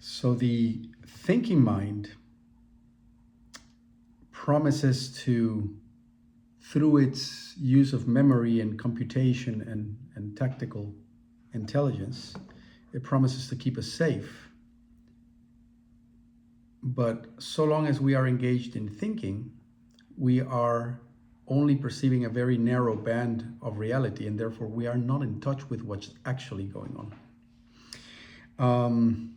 So the thinking mind promises to, through its use of memory and computation and tactical intelligence, it promises to keep us safe. But so long as we are engaged in thinking, we are only perceiving a very narrow band of reality, and therefore we are not in touch with what's actually going on.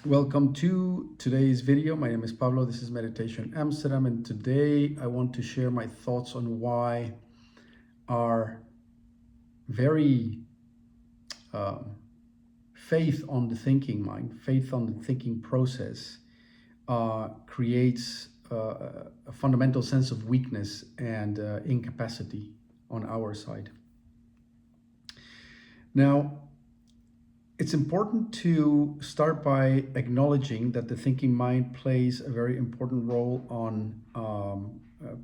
Welcome to today's video. My name is Pablo. This is Meditation Amsterdam, and today I want to share my thoughts on why our very faith on the thinking mind, faith on the thinking process, creates a fundamental sense of weakness and incapacity on our side. Now, it's important to start by acknowledging that the thinking mind plays a very important role on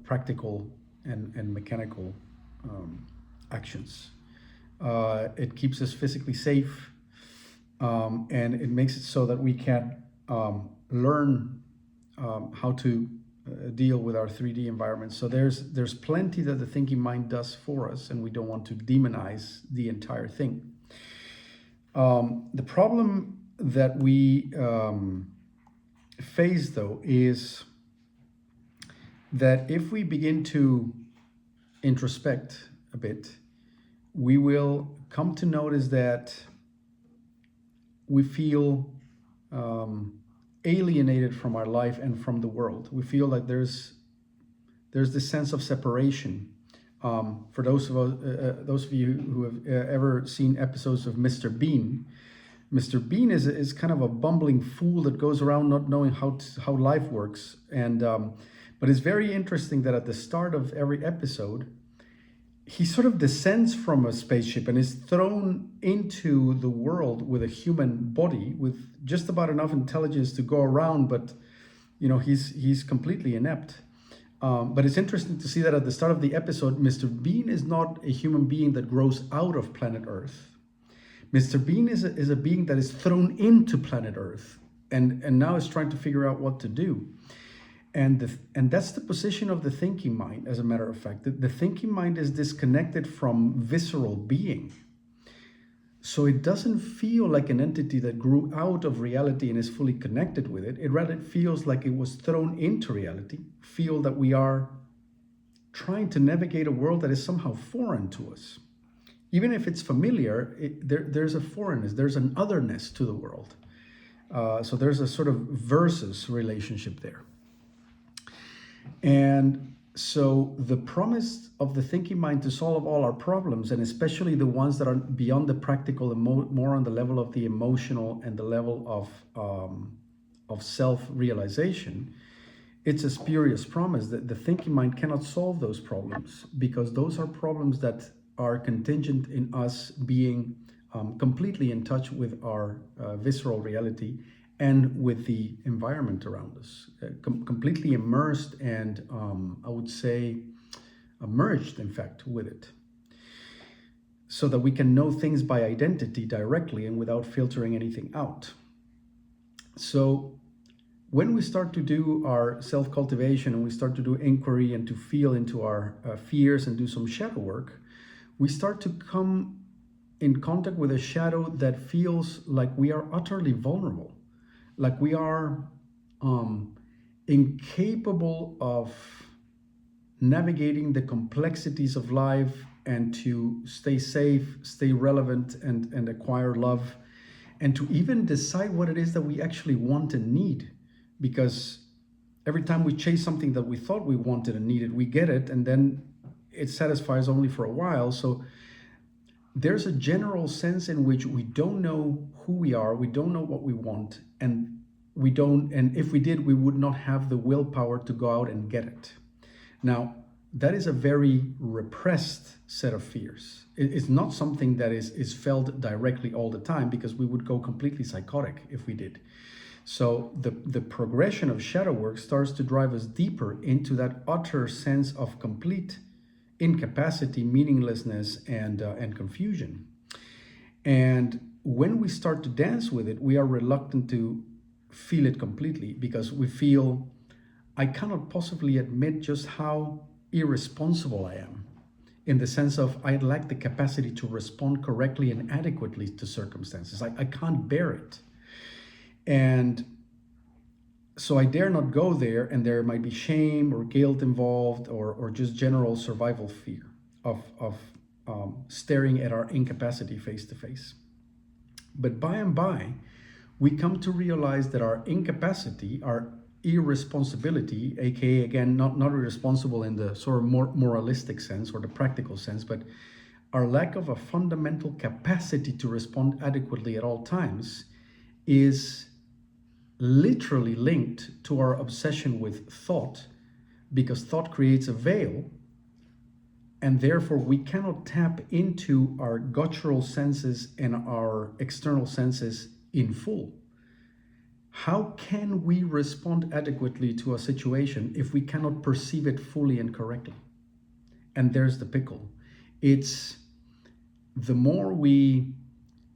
practical and mechanical actions. It keeps us physically safe, and it makes it so that we can learn how to deal with our 3D environment. So there's plenty that the thinking mind does for us, and we don't want to demonize the entire thing. The problem that we face, though, is that if we begin to introspect a bit, we will come to notice that we feel alienated from our life and from the world. We feel like there's this sense of separation. For those of you who have ever seen episodes of Mr. Bean is kind of a bumbling fool that goes around not knowing how life works. And but it's very interesting that at the start of every episode, he sort of descends from a spaceship and is thrown into the world with a human body with just about enough intelligence to go around, but he's completely inept. But it's interesting to see that at the start of the episode, Mr. Bean is not a human being that grows out of planet Earth. Mr. Bean is a being that is thrown into planet Earth and now is trying to figure out what to do. And that's the position of the thinking mind, as a matter of fact. The thinking mind is disconnected from visceral being. So it doesn't feel like an entity that grew out of reality and is fully connected with it. It rather feels like it was thrown into reality, feel that we are trying to navigate a world that is somehow foreign to us. Even if it's familiar, there's a foreignness, there's an otherness to the world. So there's a sort of versus relationship there. And so the promise of the thinking mind to solve all our problems, and especially the ones that are beyond the practical and more on the level of the emotional and the level of self-realization, it's a spurious promise that the thinking mind cannot solve those problems, because those are problems that are contingent in us being completely in touch with our visceral reality and with the environment around us, completely immersed and I would say merged, in fact, with it, so that we can know things by identity directly and without filtering anything out. So when we start to do our self-cultivation and we start to do inquiry and to feel into our fears and do some shadow work, we start to come in contact with a shadow that feels like we are utterly vulnerable. Like we are incapable of navigating the complexities of life and to stay safe, stay relevant, and acquire love, and to even decide what it is that we actually want and need. Because every time we chase something that we thought we wanted and needed, we get it, and then it satisfies only for a while. So there's a general sense in which we don't know who we are, we don't know what we want, and if we did, we would not have the willpower to go out and get it. Now, that is a very repressed set of fears. It's not something that is felt directly all the time, because we would go completely psychotic if we did. So the progression of shadow work starts to drive us deeper into that utter sense of complete incapacity, meaninglessness, and confusion. And when we start to dance with it, we are reluctant to feel it completely, because we feel, I cannot possibly admit just how irresponsible I am, in the sense of I lack the capacity to respond correctly and adequately to circumstances. I can't bear it. And so I dare not go there, and there might be shame or guilt involved, or just general survival fear of staring at our incapacity face to face. But by and by, we come to realize that our incapacity, our irresponsibility, aka again, not irresponsible in the sort of more moralistic sense or the practical sense, but our lack of a fundamental capacity to respond adequately at all times, is literally linked to our obsession with thought, because thought creates a veil, and therefore we cannot tap into our guttural senses and our external senses in full. How can we respond adequately to a situation if we cannot perceive it fully and correctly? And there's the pickle. It's the more we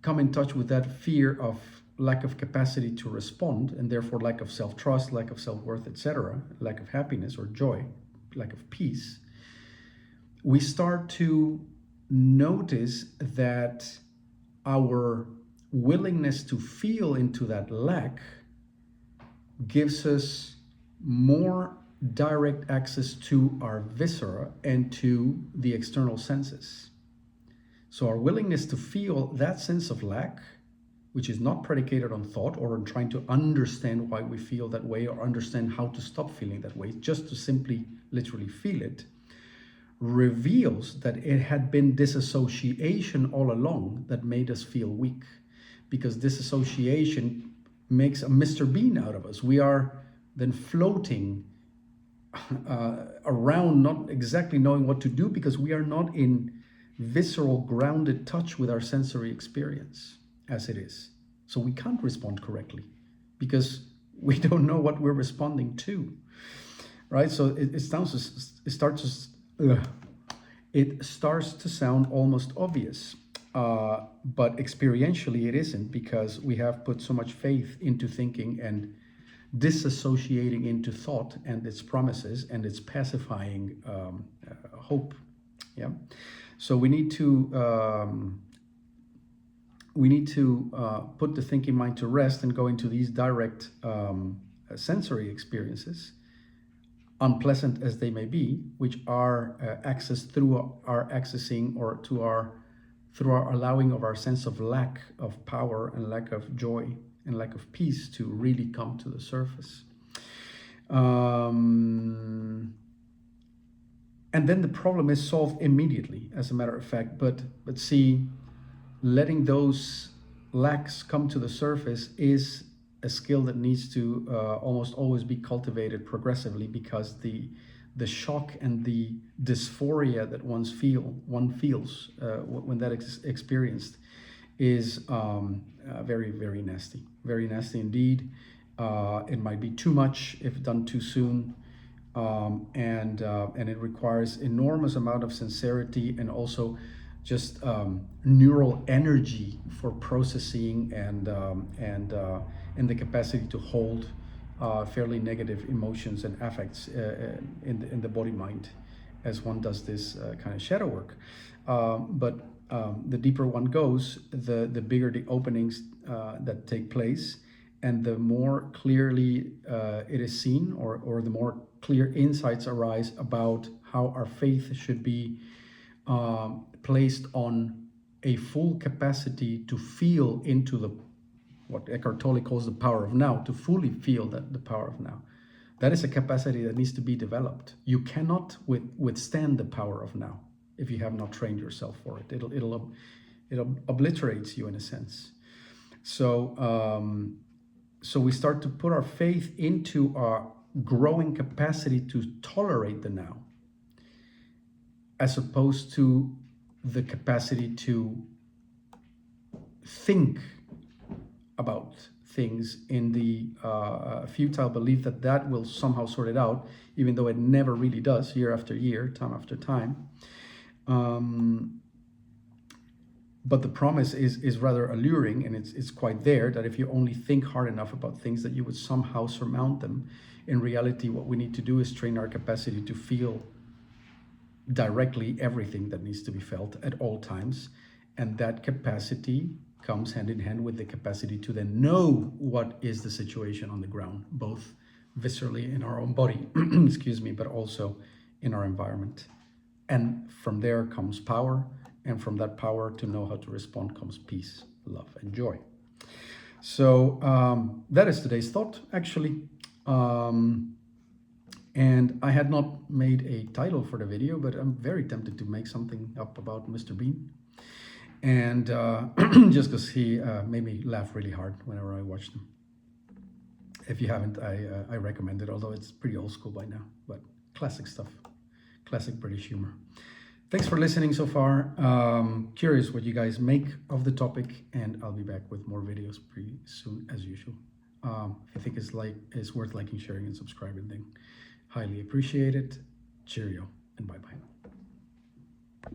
come in touch with that fear of lack of capacity to respond, and therefore lack of self-trust, lack of self-worth, etc., lack of happiness or joy, lack of peace, we start to notice that our willingness to feel into that lack gives us more direct access to our viscera and to the external senses. So our willingness to feel that sense of lack, which is not predicated on thought or on trying to understand why we feel that way or understand how to stop feeling that way, just to simply literally feel it, reveals that it had been disassociation all along that made us feel weak, because disassociation makes a Mr. Bean out of us. We are then floating around, not exactly knowing what to do, because we are not in visceral, grounded touch with our sensory experience as it is. So we can't respond correctly because we don't know what we're responding to, right? So it starts to sound almost obvious, but experientially it isn't, because we have put so much faith into thinking and disassociating into thought and its promises and its pacifying hope. Yeah. So we need to put the thinking mind to rest and go into these direct sensory experiences, unpleasant as they may be, which are accessed through our accessing, or through our allowing of our sense of lack of power and lack of joy and lack of peace to really come to the surface. And then the problem is solved immediately, as a matter of fact. But see, letting those lacks come to the surface is a skill that needs to almost always be cultivated progressively, because the shock and the dysphoria that one feels when that experienced is very, very nasty. Very nasty indeed. It might be too much if done too soon. And it requires enormous amount of sincerity and also just neural energy for processing and the capacity to hold fairly negative emotions and affects in the body mind as one does this kind of shadow work. But the deeper one goes, the bigger the openings that take place, and the more clearly it is seen, or the more clear insights arise about how our faith should be placed on a full capacity to feel into what Eckhart Tolle calls the power of now, to fully feel the power of now. That is a capacity that needs to be developed. You cannot withstand the power of now if you have not trained yourself for it. It obliterates you in a sense. So we start to put our faith into our growing capacity to tolerate the now, as opposed to the capacity to think about things in the futile belief that will somehow sort it out, even though it never really does, year after year, time after time. But the promise is rather alluring, and it's quite there, that if you only think hard enough about things, that you would somehow surmount them. In reality, what we need to do is train our capacity to feel directly everything that needs to be felt at all times. And that capacity comes hand in hand with the capacity to then know what is the situation on the ground, both viscerally in our own body, excuse me, but also in our environment. And from there comes power. And from that power to know how to respond comes peace, love, and joy. So that is today's thought, actually. And I had not made a title for the video, but I'm very tempted to make something up about Mr. Bean. And just because he made me laugh really hard whenever I watched him. If you haven't, I recommend it, although it's pretty old school by now, but classic stuff, classic British humor. Thanks for listening so far. Curious what you guys make of the topic, and I'll be back with more videos pretty soon as usual. If you think it's worth liking, sharing, and subscribing, then highly appreciate it. Cheerio and bye-bye.